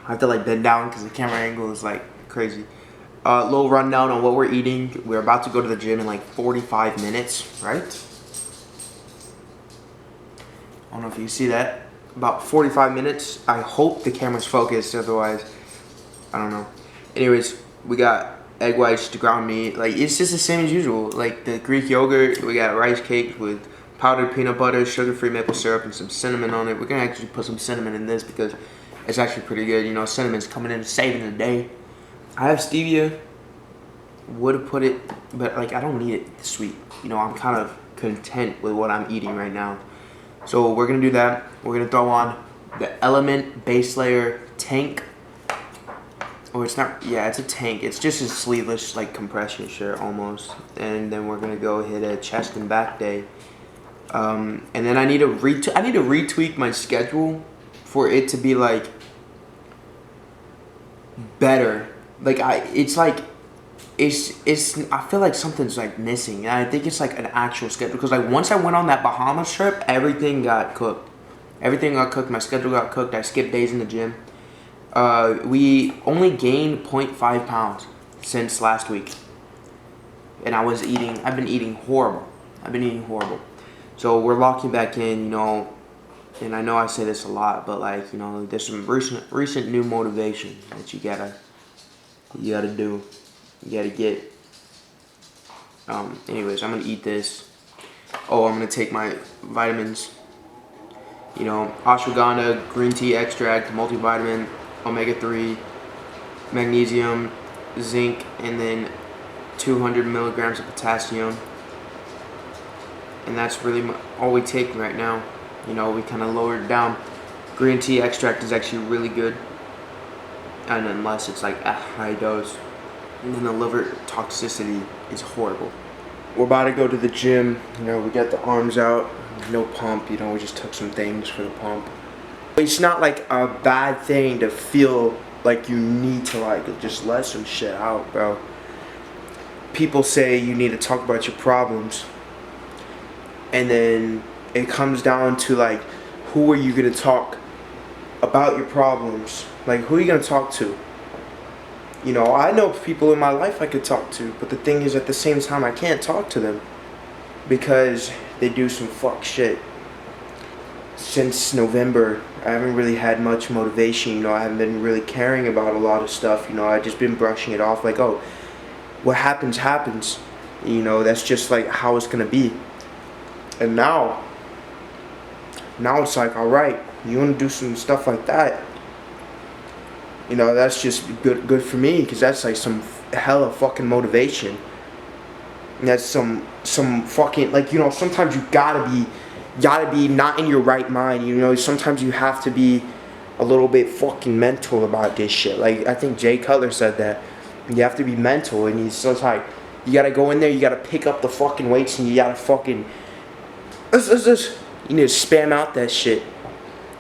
I have to like bend down because the camera angle is like crazy. Little rundown on what we're eating. We're about to go to the gym in like 45 minutes, right? I don't know if you see that. About 45 minutes. I hope the camera's focused, otherwise, I don't know. Anyways, we got egg whites, the ground meat. Like, it's just the same as usual. Like, the Greek yogurt, we got rice cake with powdered peanut butter, sugar-free maple syrup, and some cinnamon on it. We're gonna actually put some cinnamon in this because it's actually pretty good. You know, cinnamon's coming in and saving the day. I have stevia. Would have put it, but like, I don't need it sweet. You know, I'm kind of content with what I'm eating right now. So we're gonna do that. We're gonna throw on the Element base layer tank. Or it's not, yeah, it's a tank. It's just a sleeveless like compression shirt almost. And then we're gonna go hit a chest and back day. And then I need to retweak my schedule for it to be like better. Like it's I feel like something's like missing, and I think it's like an actual schedule, because like once I went on that Bahamas trip, everything got cooked. My schedule got cooked. I skipped days in the gym. We only gained 0.5 pounds since last week, and I've been eating horrible. So we're locking back in, you know, and I know I say this a lot, but like, you know, there's some recent new motivation that you gotta do. You gotta get. Anyways, I'm gonna eat this. Oh, I'm gonna take my vitamins. You know, ashwagandha, green tea extract, multivitamin, omega-3, magnesium, zinc, and then 200 milligrams of potassium. And that's really all we take right now. You know, we kind of lowered it down. Green tea extract is actually really good, and unless it's like a high dose. And then the liver toxicity is horrible. We're about to go to the gym. You know, we got the arms out, no pump. You know, we just took some things for the pump. It's not like a bad thing to feel like you need to like just let some shit out, bro. People say you need to talk about your problems, and then it comes down to like, who are you gonna talk about your problems? Like, who are you gonna talk to? You know, I know people in my life I could talk to, but the thing is, at the same time, I can't talk to them because they do some fuck shit. Since November, I haven't really had much motivation. You know, I haven't been really caring about a lot of stuff. You know, I've just been brushing it off like, oh, what happens, happens. You know, that's just like how it's gonna be. And now it's like, all right, you wanna do some stuff like that? You know, that's just good for me, because that's like some hella fucking motivation. And that's some fucking, like, you know, sometimes you gotta be not in your right mind. You know, sometimes you have to be a little bit fucking mental about this shit. Like, I think Jay Cutler said that you have to be mental, and he's just like, you gotta go in there, you gotta pick up the fucking weights, and you gotta fucking you need to spam out that shit.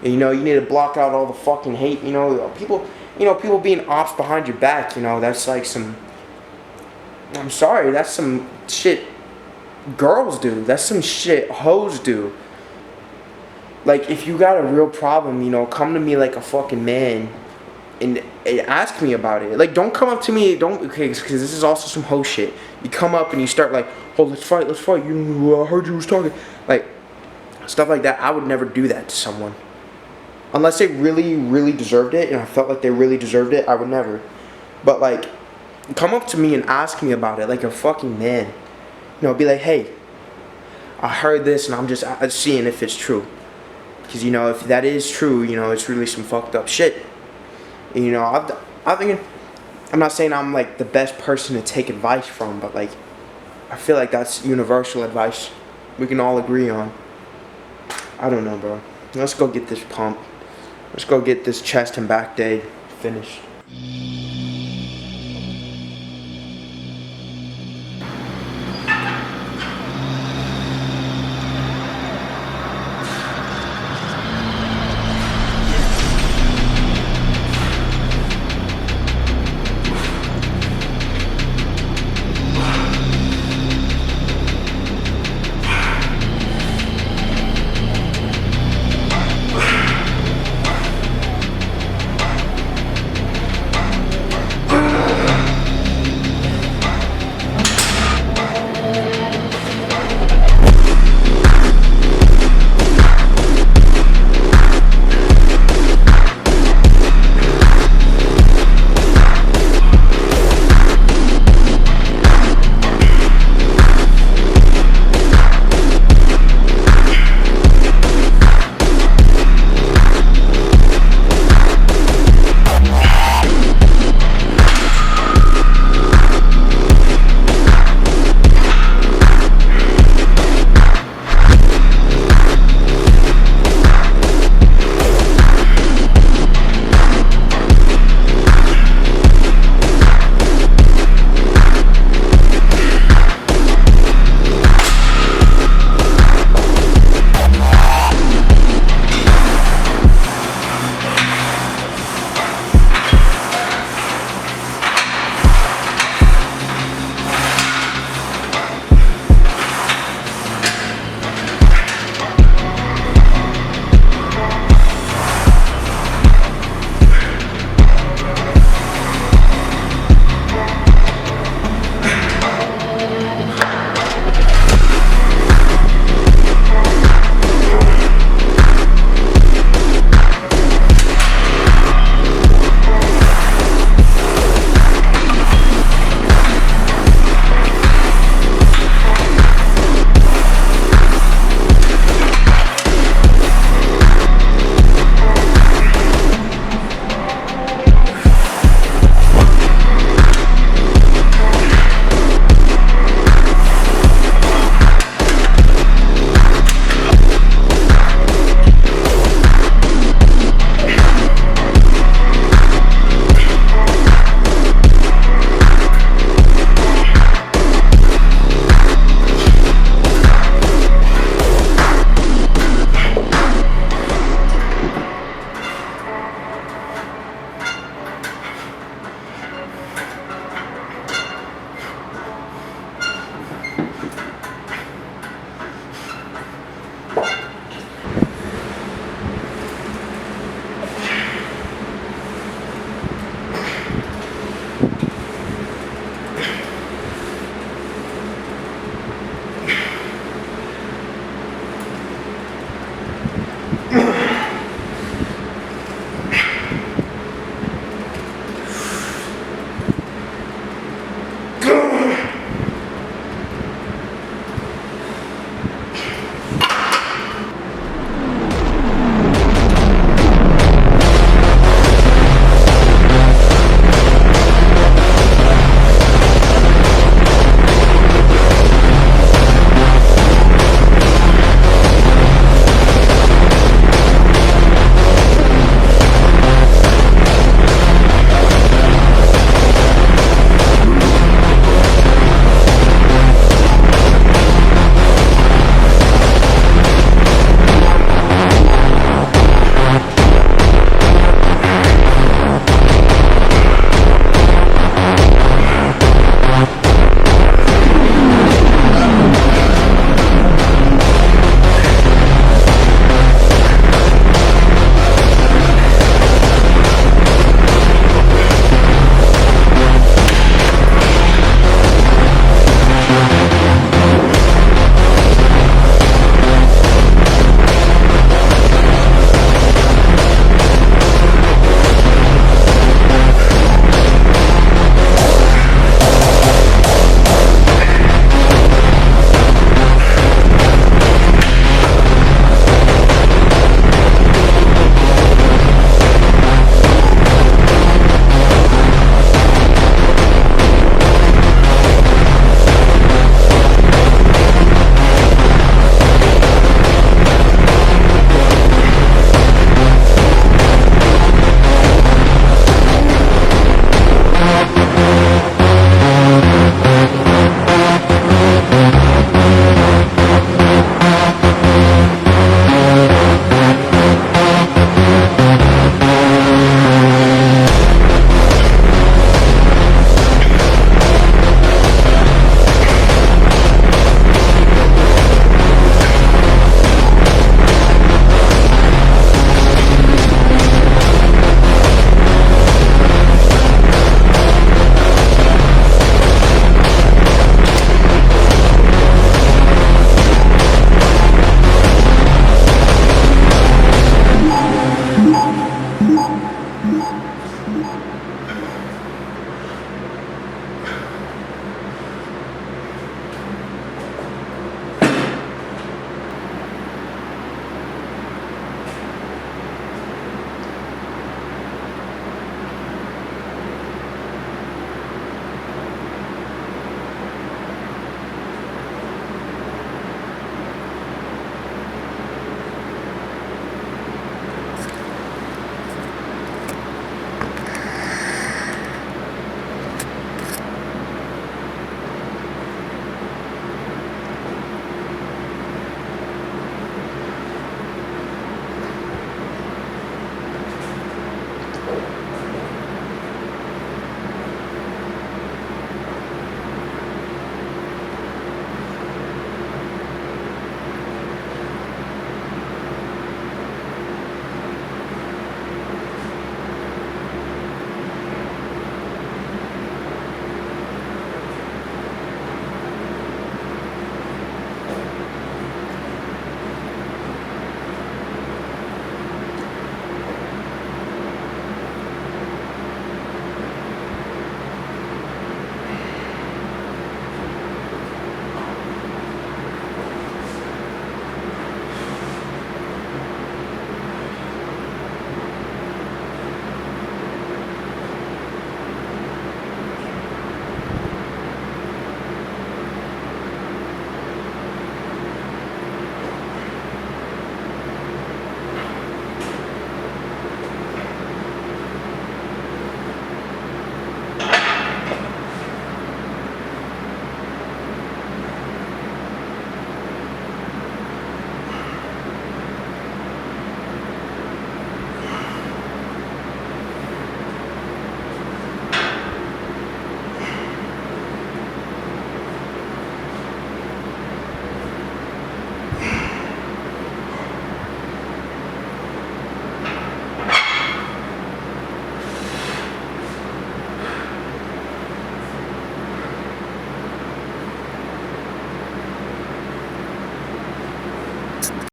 And, you know, you need to block out all the fucking hate. You know, people being ops behind your back, you know, that's like some, I'm sorry, that's some shit girls do. That's some shit hoes do. Like, if you got a real problem, you know, come to me like a fucking man and ask me about it. Like, don't come up to me, okay, because this is also some hoe shit. You come up and you start like, oh, let's fight. I heard you was talking. Like, stuff like that. I would never do that to someone. Unless they really, really deserved it, and I felt like they really deserved it, I would never. But, like, come up to me and ask me about it like a fucking man. You know, be like, hey, I heard this, and I'm just seeing if it's true. Because, you know, if that is true, you know, it's really some fucked up shit. And, you know, I'm not saying I'm, like, the best person to take advice from, but, like, I feel like that's universal advice we can all agree on. I don't know, bro. Let's go get this pump. Let's go get this chest and back day finished.